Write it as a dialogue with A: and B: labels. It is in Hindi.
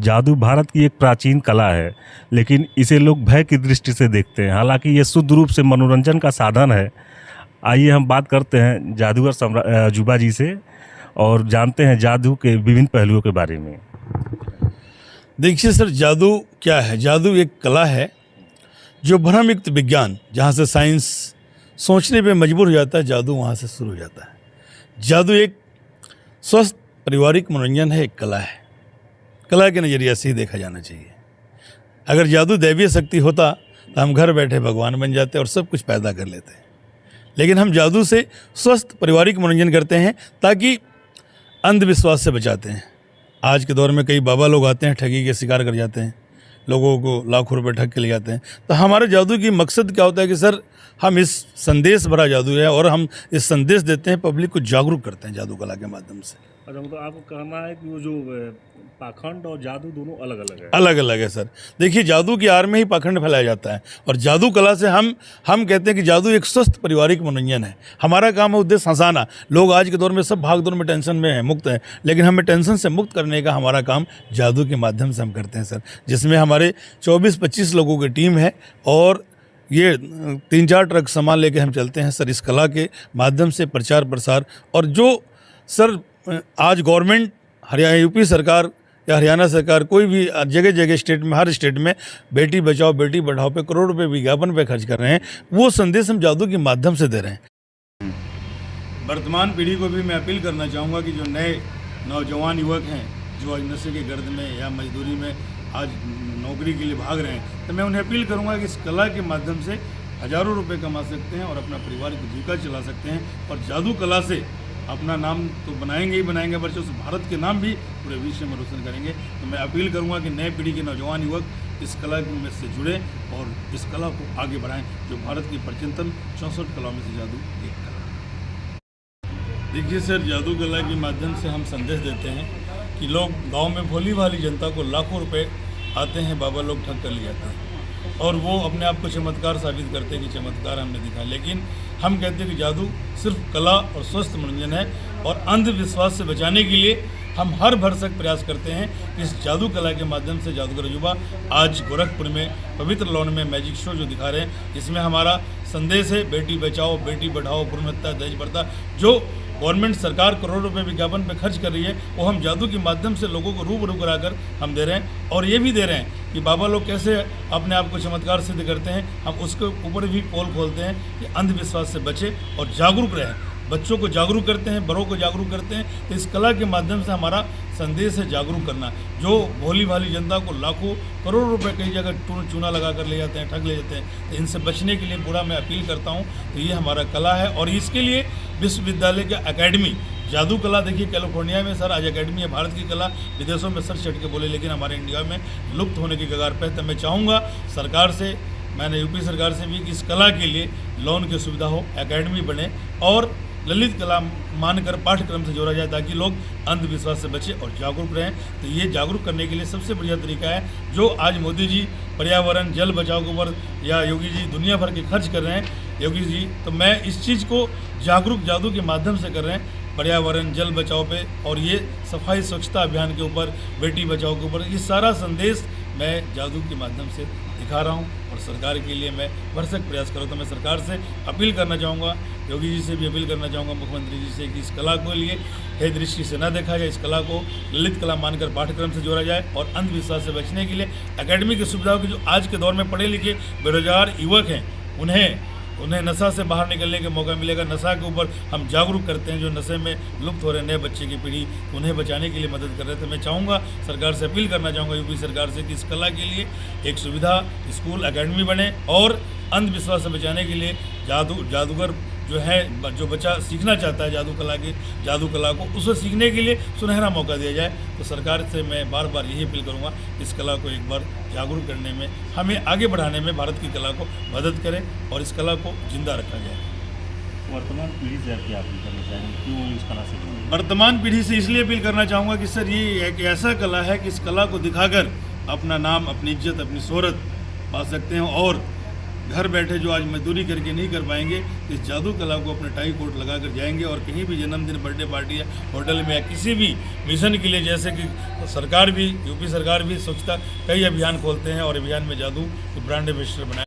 A: जादू भारत की एक प्राचीन कला है, लेकिन इसे लोग भय की दृष्टि से देखते हैं। हालांकि ये शुद्ध रूप से मनोरंजन का साधन है। आइए हम बात करते हैं जादूगर जुबा जी से और जानते हैं जादू के विभिन्न पहलुओं के बारे में।
B: देखिए सर, जादू क्या है? जादू एक कला है जो भ्रमयुक्त विज्ञान, जहाँ से साइंस सोचने पे मजबूर हो जाता है, जादू वहाँ से शुरू हो जाता है। जादू एक स्वस्थ पारिवारिक मनोरंजन है, एक कला है। कला के नज़रिए से ही देखा जाना चाहिए। अगर जादू दैवीय शक्ति होता तो हम घर बैठे भगवान बन जाते और सब कुछ पैदा कर लेते। लेकिन हम जादू से स्वस्थ पारिवारिक मनोरंजन करते हैं ताकि अंधविश्वास से बचाते हैं। आज के दौर में कई बाबा लोग आते हैं, ठगी के शिकार कर जाते हैं, लोगों को लाखों रुपए ठग के ले जाते हैं। तो हमारे जादू की मकसद क्या होता है कि सर हम इस संदेश भरा जादू है और हम इस संदेश देते हैं, पब्लिक को जागरूक करते हैं जादू कला के माध्यम से।
A: अच्छा, मतलब आपको कहना है कि वो जो पाखंड और जादू दोनों अलग अलग है?
B: अलग अलग है सर। देखिए, जादू की आड़ में ही पाखंड फैलाया जाता है और जादू कला से हम कहते हैं कि जादू एक स्वस्थ पारिवारिक मनोरंजन है। हमारा काम है उद्देश्य हंसाना। लोग आज के दौर में सब भागदौड़ में टेंशन में है, मुक्त है, लेकिन हमें टेंशन से मुक्त करने का हमारा काम जादू के माध्यम से हम करते हैं सर, जिसमें हमारे 24-25 लोगों की टीम है और ये 3-4 ट्रक सामान लेके हम चलते हैं सर। इस कला के माध्यम से प्रचार प्रसार, और जो सर आज गवर्नमेंट हरियाणा, यूपी सरकार या हरियाणा सरकार, कोई भी जगह जगह स्टेट में, हर स्टेट में बेटी बचाओ बेटी पढ़ाओ पे करोड़ रुपए विज्ञापन पे खर्च कर रहे हैं, वो संदेश हम जादू के माध्यम से दे रहे हैं। वर्तमान पीढ़ी को भी मैं अपील करना चाहूँगा कि जो नए नौजवान युवक हैं जो आज नशे के गर्द में या मजदूरी में आज नौकरी के लिए भाग रहे हैं, तो मैं उन्हें अपील करूँगा कि इस कला के माध्यम से हज़ारों रुपये कमा सकते हैं और अपना परिवार की जीविका चला सकते हैं। और जादू कला से अपना नाम तो बनाएंगे ही बनाएंगे, बल्कि उस भारत के नाम भी पूरे विश्व में रोशन करेंगे। तो मैं अपील करूंगा कि नए पीढ़ी के नौजवान युवक इस कला में से जुड़े और इस कला को आगे बढ़ाएं, जो भारत की प्राचीनतम 64 कलाओं में से जादू एक कला। देखिए सर, जादू कला के माध्यम से हम संदेश देते हैं कि लोग गाँव में भोली भाली जनता को लाखों रुपये आते हैं, बाबा लोग ठग कर ले जाते हैं और वो अपने आप को चमत्कार साबित करते हैं कि चमत्कार हमने दिखा। लेकिन हम कहते हैं कि जादू सिर्फ कला और स्वस्थ मनोरंजन है और अंधविश्वास से बचाने के लिए हम हर भरसक प्रयास करते हैं कि इस जादू कला के माध्यम से जादूगर युवा आज गोरखपुर में पवित्र लॉन में मैजिक शो जो दिखा रहे हैं, इसमें हमारा संदेश है बेटी बचाओ बेटी बढ़ाओ, भ्रूण हत्या दहेज प्रथा जो गवर्नमेंट सरकार करोड़ों रुपए विज्ञापन पे खर्च कर रही है, वो हम जादू के माध्यम से लोगों को रूबरू कराकर हम दे रहे हैं। और ये भी दे रहे हैं कि बाबा लोग कैसे अपने आप को चमत्कार सिद्ध करते हैं, हम उसके ऊपर भी पोल खोलते हैं कि अंधविश्वास से बचे और जागरूक रहें। बच्चों को जागरूक करते हैं, बड़ों को जागरूक करते हैं। तो इस कला के माध्यम से हमारा संदेश है जागरूक करना। जो भोली भाली जनता को लाखों करोड़ों रुपए कई जगह चूना लगा कर ले जाते हैं, ठग ले जाते हैं, तो इनसे बचने के लिए पूरा मैं अपील करता हूँ। तो ये हमारा कला है और इसके लिए विश्वविद्यालय का एकेडमी जादू कला, देखिए कैलिफोर्निया में सर आज एकेडमी है। भारत की कला विदेशों में सर चढ़ के बोले, लेकिन हमारे इंडिया में लुप्त होने की कगार पर है। तो मैं चाहूँगा सरकार से, मैंने यूपी सरकार से भी कि इस कला के लिए लोन की सुविधा हो, एकेडमी बने और ललित कला मानकर पाठ्यक्रम से जोड़ा जाए ताकि लोग अंधविश्वास से बचें और जागरूक रहें। तो ये जागरूक करने के लिए सबसे बढ़िया तरीका है जो आज मोदी जी पर्यावरण जल बचाव के ऊपर या योगी जी दुनिया भर के खर्च कर रहे हैं योगी जी, तो मैं इस चीज़ को जागरूक जादू के माध्यम से कर रहे हैं, पर्यावरण जल बचाओ पे और ये सफाई स्वच्छता अभियान के ऊपर, बेटी बचाओ के ऊपर, ये सारा संदेश मैं जादू के माध्यम से दिखा रहा हूँ और सरकार के लिए मैं भरसक प्रयास करूँ। तो मैं सरकार से अपील करना चाहूँगा, योगी जी से भी अपील करना चाहूँगा, मुख्यमंत्री जी से कि इस कला को लिए हे दृष्टि से न देखा जाए, इस कला को ललित कला मानकर पाठ्यक्रम से जोड़ा जाए और अंधविश्वास से बचने के लिए एकेडमी की सुविधाओं की जो आज के दौर में पढ़े लिखे बेरोजगार युवक हैं उन्हें नशा से बाहर निकलने का मौका मिलेगा। नशा के ऊपर हम जागरूक करते हैं, जो नशे में लुप्त हो रहे नए बच्चे की पीढ़ी, उन्हें बचाने के लिए मदद कर रहे थे। मैं चाहूँगा सरकार से अपील करना चाहूँगा यूपी सरकार से कि इस कला के लिए एक सुविधा स्कूल एकेडमी बने और अंधविश्वास से बचाने के लिए जादूगर जो है, जो बच्चा सीखना चाहता है जादू कला को उसे सीखने के लिए सुनहरा मौका दिया जाए। तो सरकार से मैं बार बार यही अपील करूँगा इस कला को एक बार जागरूक करने में, हमें आगे बढ़ाने में भारत की कला को मदद करें और इस कला को जिंदा रखा जाए।
A: वर्तमान पीढ़ी से क्या अपील करना चाहेंगे, क्यों इस कला से?
B: वर्तमान पीढ़ी से इसलिए अपील करना चाहूँगा कि सर ये एक ऐसा कला है कि इस कला को दिखाकर अपना नाम, अपनी इज्जत, अपनी शोहरत पा सकते हैं और घर बैठे जो आज मजदूरी करके नहीं कर पाएंगे, इस जादू कला को अपने टाई कोट लगा कर जाएंगे और कहीं भी जन्मदिन, बर्थडे पार्टी या होटल में या किसी भी मिशन के लिए, जैसे कि सरकार भी, यूपी सरकार भी स्वच्छता कई अभियान खोलते हैं और अभियान में जादू को ब्रांड एम्बेसडर बनाया।